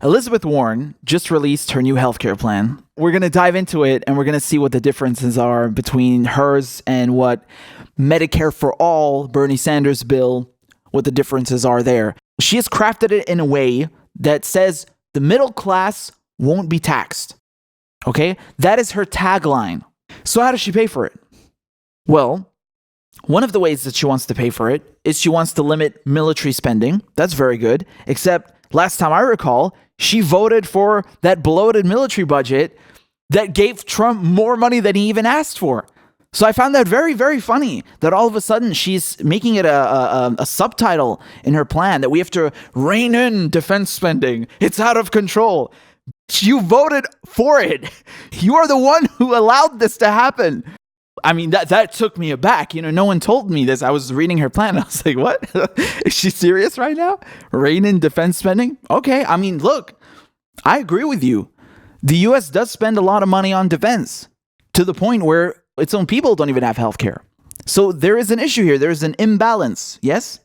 Elizabeth Warren just released her new healthcare plan. We're going to dive into it and we're going to see what the differences are between hers and what Medicare for All, Bernie Sanders' bill, what the differences are there. She has crafted it in a way that says the middle class won't be taxed. Okay? That is her tagline. So how does she pay for it? Well, one of the ways that she wants to pay for it is she wants to limit military spending. That's very good. Except last time I recall, she voted for that bloated military budget that gave Trump more money than he even asked for. So I found that very, very funny that all of a sudden she's making it a subtitle in her plan that we have to rein in defense spending. It's out of control. You voted for it. You are the one who allowed this to happen. I mean, that took me aback. No one told me this. I was reading her plan. I was like, what? Is she serious right now? Rein in defense spending? Okay. I mean, look, I agree with you. The U.S. does spend a lot of money on defense to the point where its own people don't even have health care. So there is an issue here. There is an imbalance. Yes?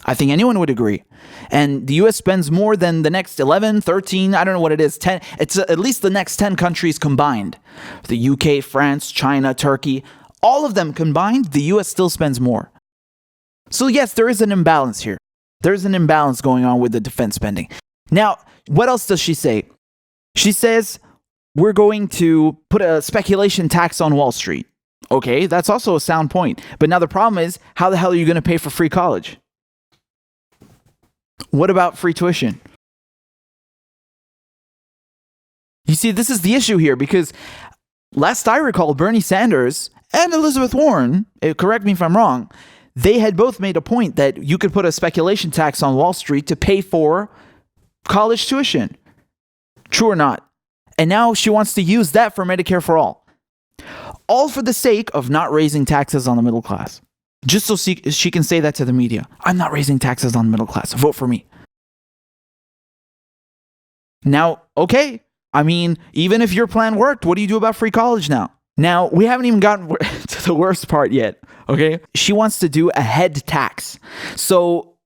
I think anyone would agree. And the U.S. spends more than the next 11, 13, I don't know what it is, 10. It's at least the next 10 countries combined. The UK, France, China, Turkey, all of them combined, the U.S. still spends more. So yes, there is an imbalance here. There's an imbalance going on with the defense spending. Now, what else does she say? She says, we're going to put a speculation tax on Wall Street. Okay, that's also a sound point. But now the problem is, how the hell are you going to pay for free college? What about free tuition? You see, this is the issue here because last I recall, Bernie Sanders and Elizabeth Warren, correct me if I'm wrong, they had both made a point that you could put a speculation tax on Wall Street to pay for college tuition. True or not? And now she wants to use that for Medicare for All. All for the sake of not raising taxes on the middle class. Just so she can say that to the media. I'm not raising taxes on the middle class. Vote for me. Now, okay. I mean, even if your plan worked, what do you do about free college now? Now, we haven't even gotten to the worst part yet. Okay. She wants to do a head tax. So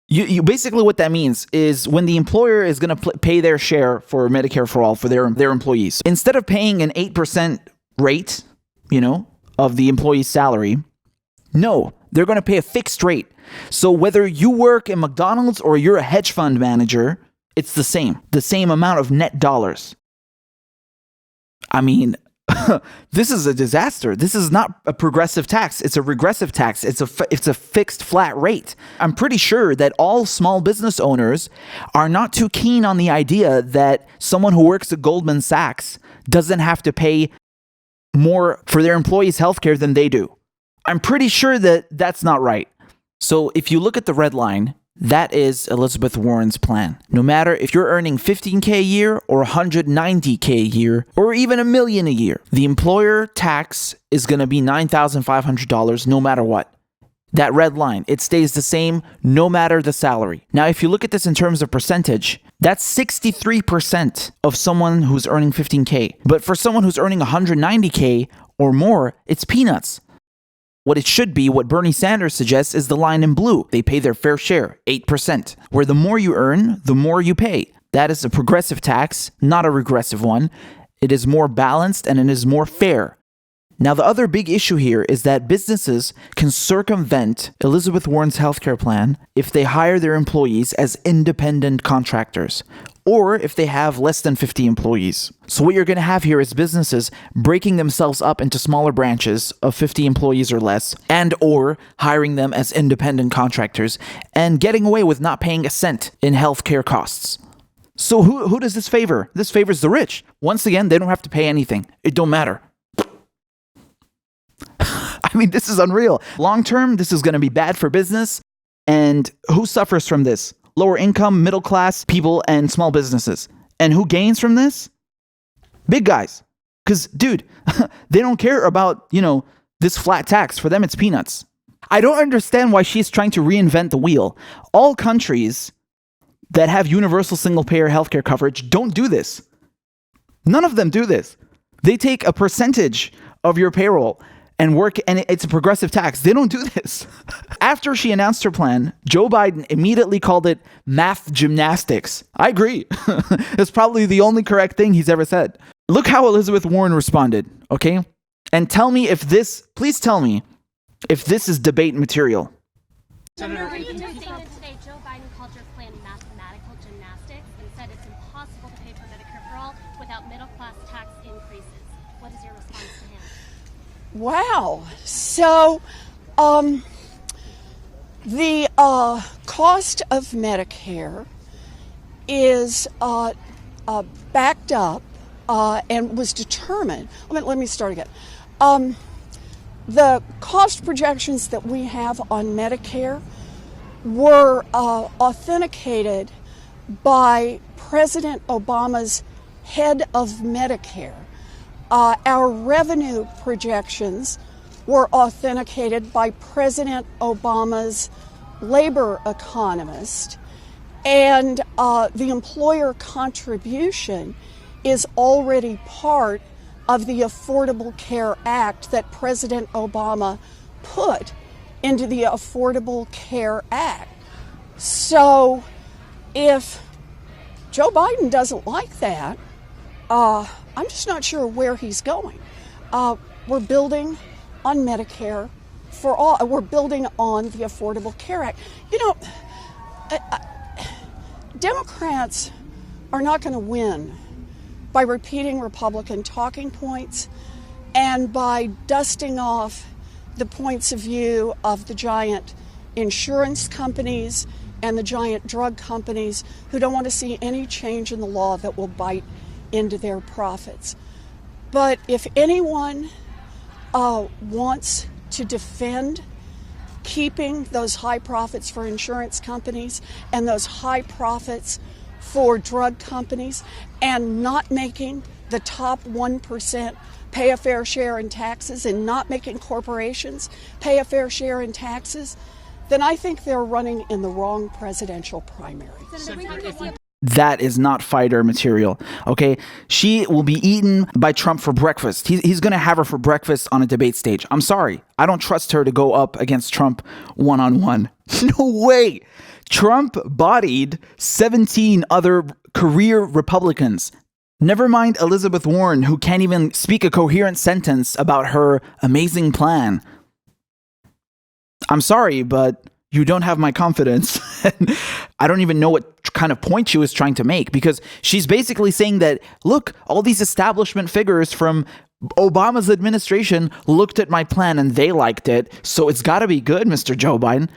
you basically what that means is when the employer is going to pay their share for Medicare for All for their employees, instead of paying an 8% rate, of the employee's salary, no, they're going to pay a fixed rate. So whether you work in McDonald's or you're a hedge fund manager, it's the same amount of net dollars. I mean, this is a disaster. This is not a progressive tax. It's a regressive tax. It's a fixed flat rate. I'm pretty sure that all small business owners are not too keen on the idea that someone who works at Goldman Sachs doesn't have to pay more for their employees' healthcare than they do. I'm pretty sure that that's not right. So if you look at the red line, that is Elizabeth Warren's plan. No matter if you're earning $15K a year or $190K a year or even $1 million a year, the employer tax is going to be $9,500 no matter what. That red line, it stays the same no matter the salary. Now, if you look at this in terms of percentage, that's 63% of someone who's earning $15K. But for someone who's earning $190K or more, it's peanuts. What it should be, what Bernie Sanders suggests, is the line in blue. They pay their fair share, 8%, where the more you earn, the more you pay. That is a progressive tax, not a regressive one. It is more balanced and it is more fair. Now, the other big issue here is that businesses can circumvent Elizabeth Warren's healthcare plan if they hire their employees as independent contractors, or if they have less than 50 employees. So what you're going to have here is businesses breaking themselves up into smaller branches of 50 employees or less, and or hiring them as independent contractors and getting away with not paying a cent in healthcare costs. So who does this favor? This favors the rich. Once again, they don't have to pay anything. It don't matter. I mean, this is unreal. Long term, this is going to be bad for business. And who suffers from this? Lower income, middle class people, and small businesses. And who gains from this? Big guys. Because, dude, they don't care about, this flat tax. For them, it's peanuts. I don't understand why she's trying to reinvent the wheel. All countries that have universal single-payer healthcare coverage don't do this. None of them do this. They take a percentage of your payroll and work, and it's a progressive tax. They don't do this. After she announced her plan, Joe Biden immediately called it math gymnastics. I agree. It's probably the only correct thing he's ever said. Look how Elizabeth Warren responded, okay? And please tell me if this is debate material. Senator, in your statement today, Joe Biden called your plan mathematical gymnastics and said it's impossible to pay for Medicare for all without middle-class tax increases. What is your response to him? Wow. So, the cost of Medicare is backed up and was determined. Let me start again. The cost projections that we have on Medicare were authenticated by President Obama's head of Medicare. Our revenue projections were authenticated by President Obama's labor economist, and the employer contribution is already part of the Affordable Care Act that President Obama put into the Affordable Care Act. So if Joe Biden doesn't like that, I'm just not sure where he's going. We're building on Medicare for all. We're building on the Affordable Care Act. You know, Democrats are not going to win by repeating Republican talking points and by dusting off the points of view of the giant insurance companies and the giant drug companies who don't want to see any change in the law that will bite into their profits. But if anyone wants to defend keeping those high profits for insurance companies and those high profits for drug companies and not making the top 1% pay a fair share in taxes and not making corporations pay a fair share in taxes, then I think they're running in the wrong presidential primary. That is not fighter material, okay? She will be eaten by Trump for breakfast. He's going to have her for breakfast on a debate stage. I'm sorry. I don't trust her to go up against Trump one-on-one. No way. Trump bodied 17 other career Republicans. Never mind Elizabeth Warren, who can't even speak a coherent sentence about her amazing plan. I'm sorry, but you don't have my confidence. I don't even know what kind of point she was trying to make, because she's basically saying that, look, all these establishment figures from Obama's administration looked at my plan and they liked it, so it's got to be good, Mr. Joe Biden.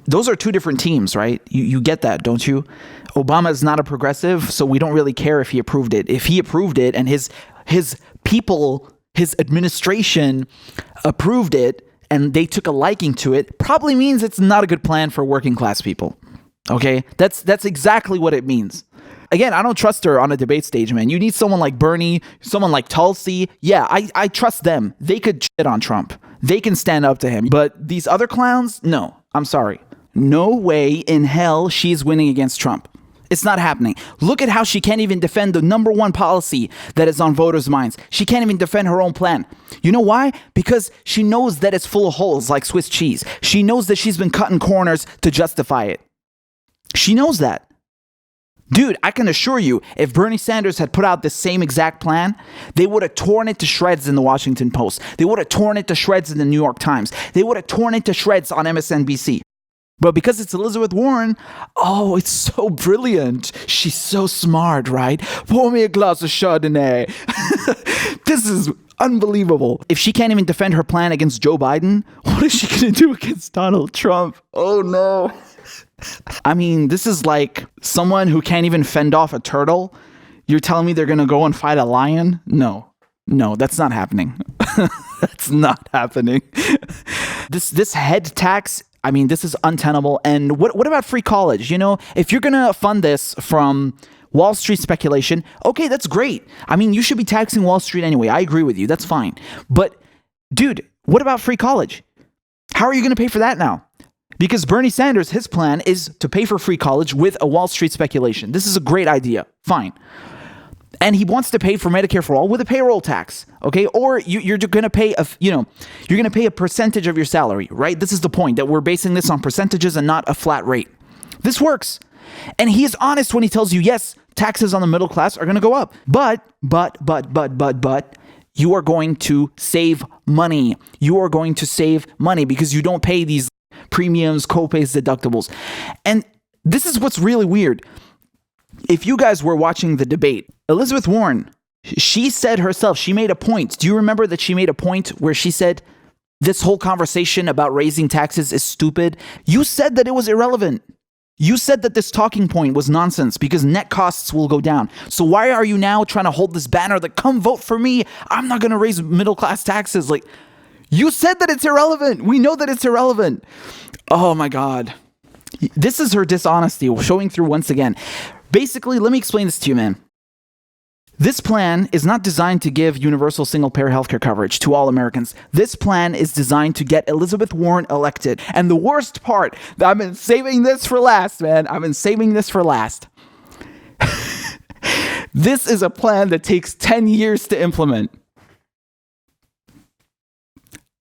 Those are two different teams, right? You get that, don't you? Obama is not a progressive, so we don't really care if he approved it. If he approved it and his people, his administration approved it and they took a liking to it, probably means it's not a good plan for working class people. Okay? That's exactly what it means. Again, I don't trust her on a debate stage, man. You need someone like Bernie, someone like Tulsi. Yeah, I trust them. They could shit on Trump. They can stand up to him. But these other clowns, no. I'm sorry. No way in hell she's winning against Trump. It's not happening. Look at how she can't even defend the number one policy that is on voters' minds. She can't even defend her own plan. You know why? Because she knows that it's full of holes like Swiss cheese. She knows that she's been cutting corners to justify it. She knows that. Dude, I can assure you, if Bernie Sanders had put out the same exact plan, they would have torn it to shreds in the Washington Post. They would have torn it to shreds in the New York Times. They would have torn it to shreds on MSNBC. But because it's Elizabeth Warren, oh, it's so brilliant. She's so smart, right? Pour me a glass of Chardonnay. This is unbelievable. If she can't even defend her plan against Joe Biden, what is she going to do against Donald Trump? Oh, no. I mean, this is like someone who can't even fend off a turtle. You're telling me they're going to go and fight a lion? No, that's not happening. That's not happening. This head tax, I mean, this is untenable. And what about free college? You know, if you're going to fund this from Wall Street speculation, okay, that's great. I mean, you should be taxing Wall Street anyway. I agree with you. That's fine. But dude, what about free college? How are you going to pay for that now? Because Bernie Sanders, his plan is to pay for free college with a Wall Street speculation. This is a great idea. Fine. And he wants to pay for Medicare for all with a payroll tax, okay? Or you're going to pay you're going to pay a percentage of your salary, right? This is the point, that we're basing this on percentages and not a flat rate. This works. And he is honest when he tells you, yes, taxes on the middle class are going to go up. But, you are going to save money. You are going to save money because you don't pay these premiums, co-pays, deductibles. And this is what's really weird. If you guys were watching the debate, Elizabeth Warren, she said herself, she made a point. Do you remember that she made a point where she said, this whole conversation about raising taxes is stupid? You said that it was irrelevant. You said that this talking point was nonsense because net costs will go down. So why are you now trying to hold this banner that come vote for me? I'm not going to raise middle class taxes. Like, you said that it's irrelevant. We know that it's irrelevant. Oh my God. This is her dishonesty showing through once again. Basically, let me explain this to you, man. This plan is not designed to give universal single-payer healthcare coverage to all Americans. This plan is designed to get Elizabeth Warren elected. And the worst part, I've been saving this for last, man. I've been saving this for last. This is a plan that takes 10 years to implement.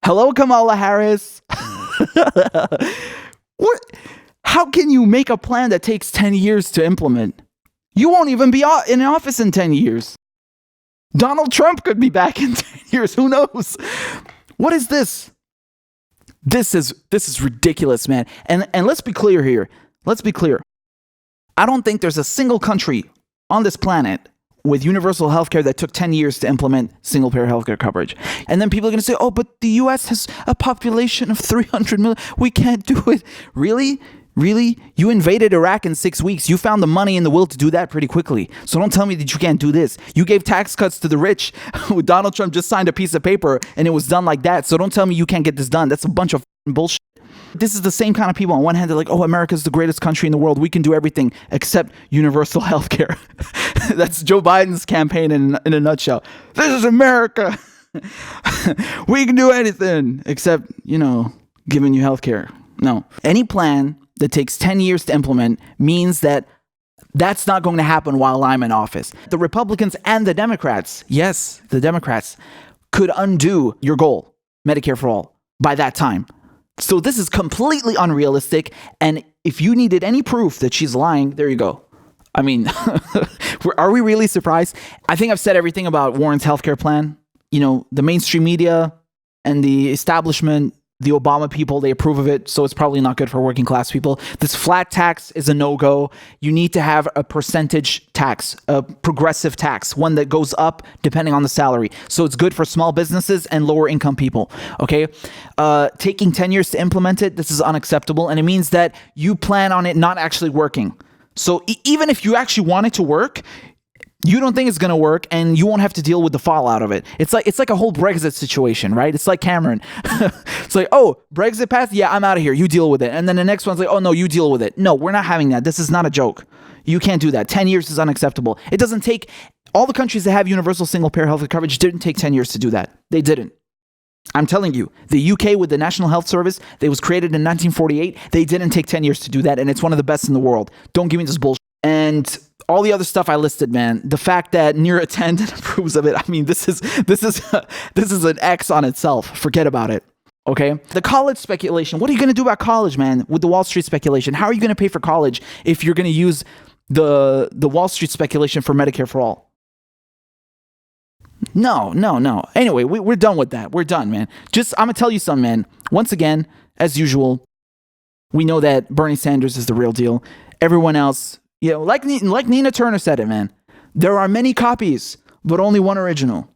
Hello, Kamala Harris. What? How can you make a plan that takes 10 years to implement? You won't even be in office in 10 years. Donald Trump could be back in 10 years. Who knows? What is this? This is ridiculous, man. And let's be clear here. Let's be clear. I don't think there's a single country on this planet with universal healthcare that took 10 years to implement single-payer healthcare coverage. And then people are going to say, oh, but the U.S. has a population of 300 million. We can't do it. Really? Really? You invaded Iraq in 6 weeks. You found the money and the will to do that pretty quickly. So don't tell me that you can't do this. You gave tax cuts to the rich. Donald Trump just signed a piece of paper and it was done like that. So don't tell me you can't get this done. That's a bunch of bullshit. This is the same kind of people. On one hand, they're like, oh, America's the greatest country in the world. We can do everything except universal health care. That's Joe Biden's campaign in a nutshell. This is America. We can do anything except, giving you health care. No. Any plan that takes 10 years to implement means that that's not going to happen while I'm in office. The Republicans and the Democrats, yes, the Democrats, could undo your goal, Medicare for all, by that time. So this is completely unrealistic. And if you needed any proof that she's lying, there you go. I mean, are we really surprised? I think I've said everything about Warren's healthcare plan. The mainstream media and the establishment, the Obama people, they approve of it, so it's probably not good for working class people. This flat tax is a no-go. You need to have a percentage tax, a progressive tax, one that goes up depending on the salary. So it's good for small businesses and lower income people, okay? Taking 10 years to implement it, this is unacceptable, and it means that you plan on it not actually working. So even if you actually want it to work, you don't think it's going to work and you won't have to deal with the fallout of it. It's like a whole Brexit situation, right? It's like Cameron. It's like, oh, Brexit passed? Yeah, I'm out of here. You deal with it. And then the next one's like, oh, no, you deal with it. No, we're not having that. This is not a joke. You can't do that. 10 years is unacceptable. It doesn't take... All the countries that have universal single-payer health coverage didn't take 10 years to do that. They didn't. I'm telling you, the UK with the National Health Service, that was created in 1948, they didn't take 10 years to do that, and it's one of the best in the world. Don't give me this bullshit. And all the other stuff I listed, man, the fact that near a 10 approves of it, I mean, this is an X on itself. Forget about it. Okay? The college speculation. What are you going to do about college, man, with the Wall Street speculation? How are you going to pay for college if you're going to use the Wall Street speculation for Medicare for all? No. Anyway, we're done with that. We're done, man. I'm going to tell you something, man. Once again, as usual, we know that Bernie Sanders is the real deal. Everyone else, like Nina Turner said it, man. There are many copies, but only one original.